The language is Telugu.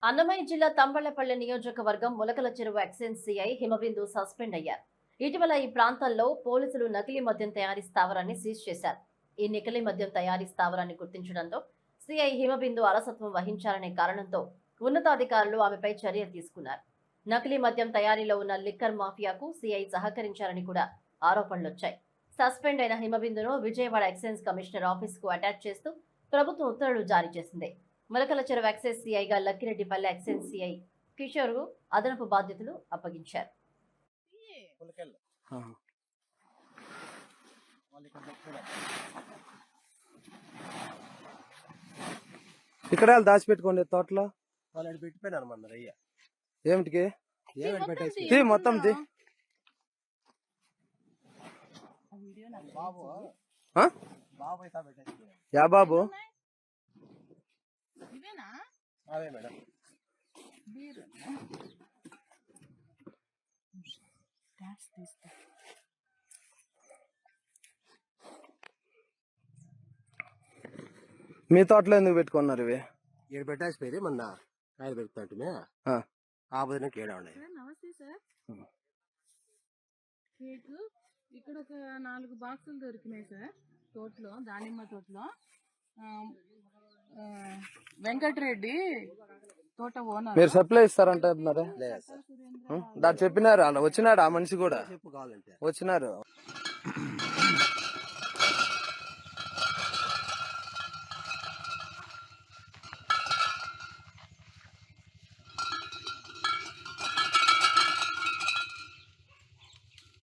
అన్నమయ్య జిల్లా తంబళ్లపల్లి నియోజకవర్గం ములకల చెరువు ఎక్సైజ్ సిఐ హిమబిందు సస్పెండ్ అయ్యారు. ఇటీవల ఈ ప్రాంతాల్లో పోలీసులు నకిలీ మద్యం తయారీ స్థావరాన్ని సీజ్ చేశారు. ఈ నకిలీ మద్యం తయారీ స్థావరాన్ని గుర్తించడంతో సిఐ హిమబిందు అలసత్వం వహించారనే కారణంతో ఉన్నతాధికారులు ఆమెపై చర్యలు తీసుకున్నారు. నకిలీ మద్యం తయారీలో ఉన్న లిక్కర్ మాఫియాకు సిఐ సహకరించారని కూడా ఆరోపణలొచ్చాయి. సస్పెండ్ అయిన హిమబిందును విజయవాడ ఎక్సైజ్ కమిషనర్ ఆఫీస్ కు అటాచ్ చేస్తూ ప్రభుత్వం ఉత్తర్వులు జారీ చేసింది. ములకల చెరువు ఎక్సైజ్ సిఐగా లక్కిరెడ్డిపల్లె ఎక్సైజ్ సిఐ కిషోర్ కు అదనపు బాధ్యతలు అప్పగించారు. ఇక్కడ దాచిపెట్టుకోండి తోటలో వాళ్ళు పెట్టిపోయినారు మన అయ్యా. ఏమిటికి పెట్టేసి మొత్తం బాబు బాబు అయితే పెట్టేసి యా బాబు అవే మేడం. మీ తోటలో ఎందుకు పెట్టుకున్నారు ఇవి? ఇక్కడ పెట్టేసిపోయి మొన్న కాయలు పెడుతుంటే ఆ బదిన కేడా ఉండే. నమస్తే సార్. కేక్ ఇక్కడ ఒక 4 బాక్సులు దొరికినాయి సార్ తోటలో, దానిమ్మ తోటలో. వెంకటరెడ్డి తోట ఓనర్. మీరు సప్లై ఇస్తారంటున్నారా? దాన్ని చెప్పినారు, అలా వచ్చినాడు ఆ మనిషి కూడా చెప్పు కావాలంటే వచ్చినారు.